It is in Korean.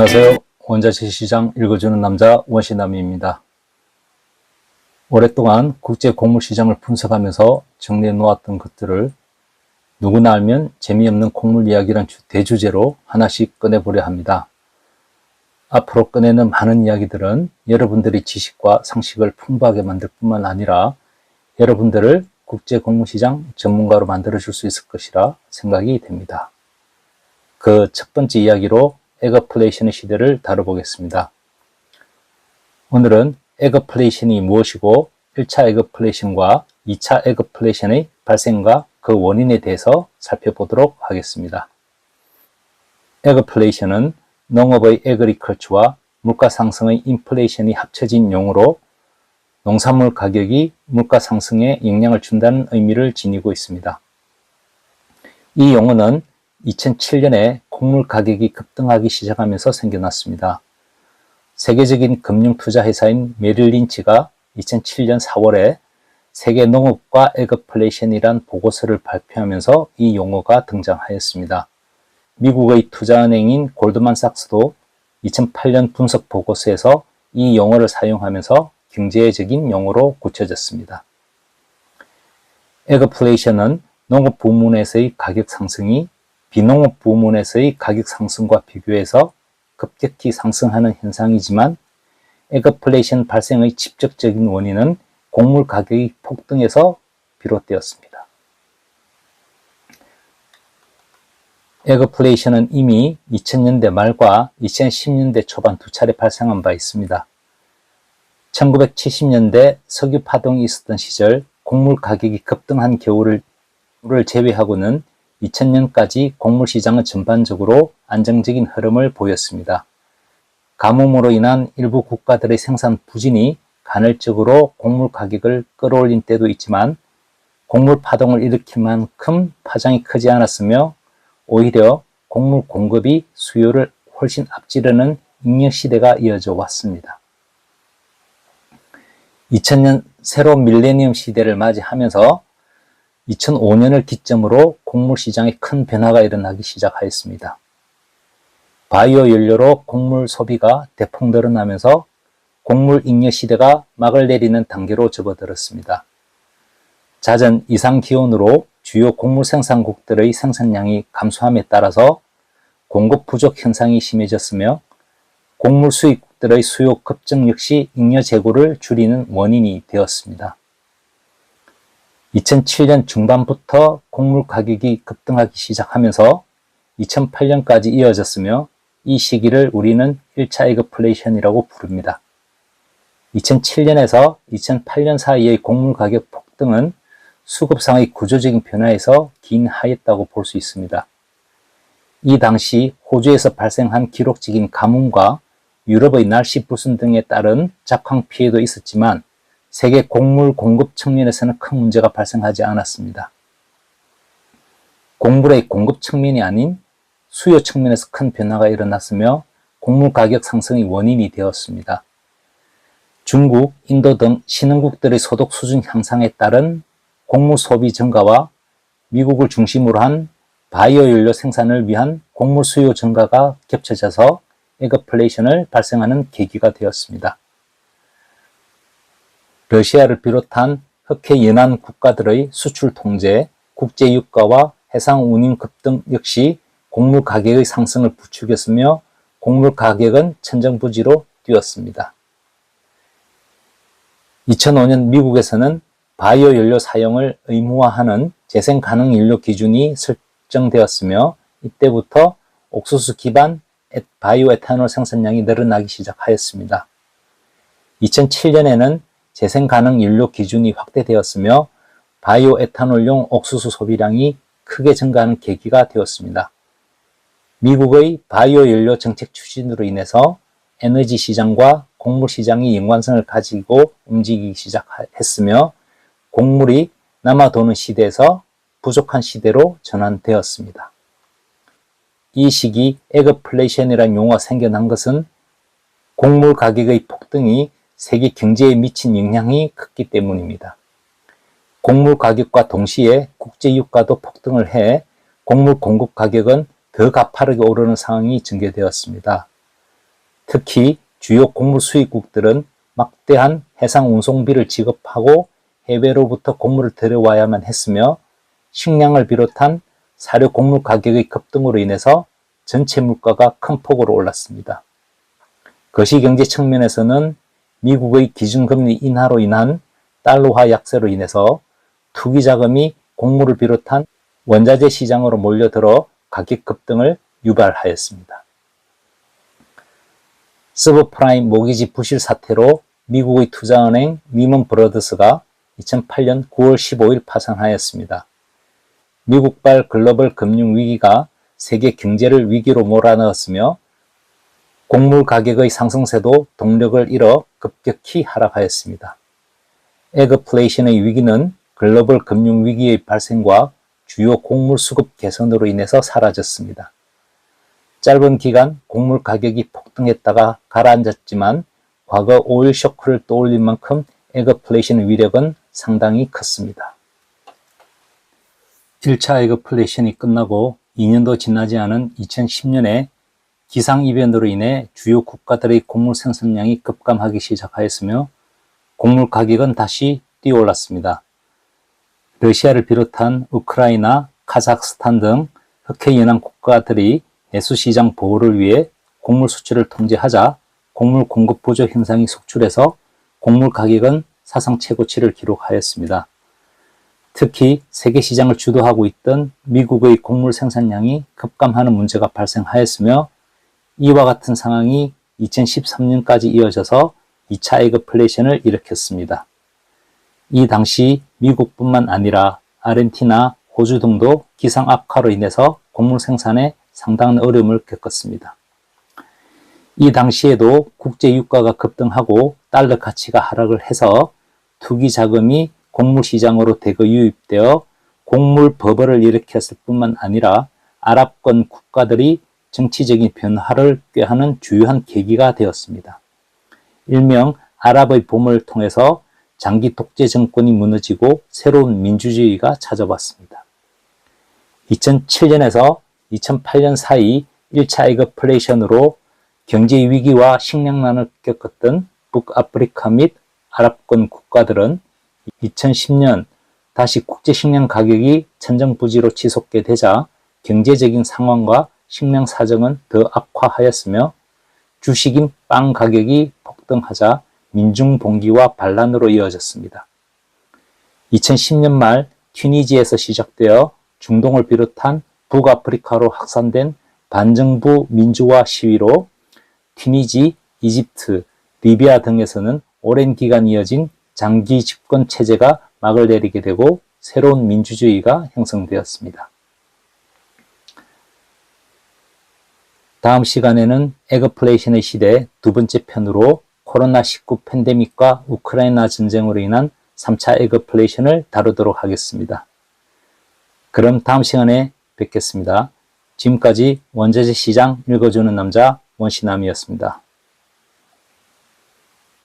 안녕하세요. 원자재 시장 읽어주는 남자 원시남입니다. 오랫동안 국제 곡물 시장을 분석하면서 정리해 놓았던 것들을 누구나 알면 재미없는 곡물 이야기란 대주제로 하나씩 꺼내보려 합니다. 앞으로 꺼내는 많은 이야기들은 여러분들의 지식과 상식을 풍부하게 만들 뿐만 아니라 여러분들을 국제 곡물 시장 전문가로 만들어줄 수 있을 것이라 생각이 됩니다. 그 첫 번째 이야기로 에거플레이션의 시대를 다뤄보겠습니다. 오늘은 에거플레이션이 무엇이고 1차 에거플레이션과 2차 에거플레이션의 발생과 그 원인에 대해서 살펴보도록 하겠습니다. 에거플레이션은 농업의 에그리컬처와 물가 상승의 인플레이션이 합쳐진 용어로 농산물 가격이 물가 상승에 영향을 준다는 의미를 지니고 있습니다. 이 용어는 2007년에 곡물 가격이 급등하기 시작하면서 생겨났습니다. 세계적인 금융투자회사인 메릴 린치가 2007년 4월에 세계 농업과 에거플레이션이란 보고서를 발표하면서 이 용어가 등장하였습니다. 미국의 투자은행인 골드만삭스도 2008년 분석 보고서에서 이 용어를 사용하면서 경제적인 용어로 굳혀졌습니다. 에거플레이션은 농업 부문에서의 가격 상승이 비농업 부문에서의 가격 상승과 비교해서 급격히 상승하는 현상이지만 에거플레이션 발생의 직접적인 원인은 곡물 가격의 폭등에서 비롯되었습니다. 에거플레이션은 이미 2000년대 말과 2010년대 초반 두 차례 발생한 바 있습니다. 1970년대 석유 파동이 있었던 시절 곡물 가격이 급등한 겨울을 제외하고는 2000년까지 곡물 시장은 전반적으로 안정적인 흐름을 보였습니다. 가뭄으로 인한 일부 국가들의 생산 부진이 간헐적으로 곡물 가격을 끌어올린 때도 있지만 곡물 파동을 일으킨 만큼 파장이 크지 않았으며 오히려 곡물 공급이 수요를 훨씬 앞지르는 잉여 시대가 이어져 왔습니다. 2000년 새로운 밀레니엄 시대를 맞이하면서 2005년을 기점으로 곡물 시장에 큰 변화가 일어나기 시작하였습니다. 바이오 연료로 곡물 소비가 대폭 늘어나면서 곡물 잉여 시대가 막을 내리는 단계로 접어들었습니다. 잦은 이상 기온으로 주요 곡물 생산국들의 생산량이 감소함에 따라서 공급 부족 현상이 심해졌으며 곡물 수입국들의 수요 급증 역시 잉여 재고를 줄이는 원인이 되었습니다. 2007년 중반부터 곡물 가격이 급등하기 시작하면서 2008년까지 이어졌으며 이 시기를 우리는 1차 에거플레이션이라고 부릅니다. 2007년에서 2008년 사이의 곡물 가격 폭등은 수급상의 구조적인 변화에서 기인하였다고 볼 수 있습니다. 이 당시 호주에서 발생한 기록적인 가뭄과 유럽의 날씨 불순 등에 따른 작황 피해도 있었지만 세계 곡물 공급 측면에서는 큰 문제가 발생하지 않았습니다. 곡물의 공급 측면이 아닌 수요 측면에서 큰 변화가 일어났으며 곡물 가격 상승의 원인이 되었습니다. 중국, 인도 등 신흥국들의 소득 수준 향상에 따른 곡물 소비 증가와 미국을 중심으로 한 바이오 연료 생산을 위한 곡물 수요 증가가 겹쳐져서 에거플레이션을 발생하는 계기가 되었습니다. 러시아를 비롯한 흑해 연안 국가들의 수출 통제, 국제 유가와 해상 운임 급등 역시 곡물 가격의 상승을 부추겼으며 곡물 가격은 천정부지로 뛰었습니다. 2005년 미국에서는 바이오 연료 사용을 의무화하는 재생 가능 연료 기준이 설정되었으며 이때부터 옥수수 기반 바이오 에탄올 생산량이 늘어나기 시작하였습니다. 2007년에는 재생 가능 연료 기준이 확대되었으며 바이오 에탄올용 옥수수 소비량이 크게 증가하는 계기가 되었습니다. 미국의 바이오 연료 정책 추진으로 인해서 에너지 시장과 곡물 시장이 연관성을 가지고 움직이기 시작했으며 곡물이 남아도는 시대에서 부족한 시대로 전환되었습니다. 이 시기 에거플레이션이라는 용어가 생겨난 것은 곡물 가격의 폭등이 세계 경제에 미친 영향이 컸기 때문입니다. 곡물 가격과 동시에 국제 유가도 폭등을 해 곡물 공급 가격은 더 가파르게 오르는 상황이 전개되었습니다. 특히 주요 곡물 수입국들은 막대한 해상 운송비를 지급하고 해외로부터 곡물을 들여와야만 했으며 식량을 비롯한 사료 곡물 가격의 급등으로 인해서 전체 물가가 큰 폭으로 올랐습니다. 거시경제 측면에서는 미국의 기준금리 인하로 인한 달러화 약세로 인해서 투기 자금이 곡물을 비롯한 원자재 시장으로 몰려들어 가격 급등을 유발하였습니다. 서브프라임 모기지 부실 사태로 미국의 투자은행 리먼 브러더스가 2008년 9월 15일 파산하였습니다. 미국발 글로벌 금융위기가 세계 경제를 위기로 몰아넣었으며 곡물 가격의 상승세도 동력을 잃어 급격히 하락하였습니다. 에그플레이션의 위기는 글로벌 금융위기의 발생과 주요 곡물 수급 개선으로 인해서 사라졌습니다. 짧은 기간 곡물 가격이 폭등했다가 가라앉았지만 과거 오일 쇼크를 떠올린 만큼 에그플레이션의 위력은 상당히 컸습니다. 1차 에그플레이션이 끝나고 2년도 지나지 않은 2010년에 기상이변으로 인해 주요 국가들의 곡물 생산량이 급감하기 시작하였으며 곡물 가격은 다시 뛰어올랐습니다. 러시아를 비롯한 우크라이나, 카자흐스탄 등 흑해연안 국가들이 내수시장 보호를 위해 곡물 수출을 통제하자 곡물 공급 보조 현상이 속출해서 곡물 가격은 사상 최고치를 기록하였습니다. 특히 세계 시장을 주도하고 있던 미국의 곡물 생산량이 급감하는 문제가 발생하였으며 이와 같은 상황이 2013년까지 이어져서 2차 에그플레이션을 일으켰습니다. 이 당시 미국뿐만 아니라 아르헨티나, 호주 등도 기상 악화로 인해서 곡물 생산에 상당한 어려움을 겪었습니다. 이 당시에도 국제 유가가 급등하고 달러 가치가 하락을 해서 투기 자금이 곡물 시장으로 대거 유입되어 곡물 버블을 일으켰을 뿐만 아니라 아랍권 국가들이 정치적인 변화를 꾀하는 주요한 계기가 되었습니다. 일명 아랍의 봄을 통해서 장기 독재 정권이 무너지고 새로운 민주주의가 찾아왔습니다. 2007년에서 2008년 사이 1차 에그플레이션으로 경제 위기와 식량난을 겪었던 북아프리카 및 아랍권 국가들은 2010년 다시 국제 식량 가격이 천정부지로 치솟게 되자 경제적인 상황과 식량 사정은 더 악화하였으며 주식인 빵 가격이 폭등하자 민중 봉기와 반란으로 이어졌습니다. 2010년 말 튀니지에서 시작되어 중동을 비롯한 북아프리카로 확산된 반정부 민주화 시위로 튀니지, 이집트, 리비아 등에서는 오랜 기간 이어진 장기 집권 체제가 막을 내리게 되고 새로운 민주주의가 형성되었습니다. 다음 시간에는 에그플레이션의 시대 두 번째 편으로 코로나19 팬데믹과 우크라이나 전쟁으로 인한 3차 에그플레이션을 다루도록 하겠습니다. 그럼 다음 시간에 뵙겠습니다. 지금까지 원자재 시장 읽어주는 남자 원시남이었습니다.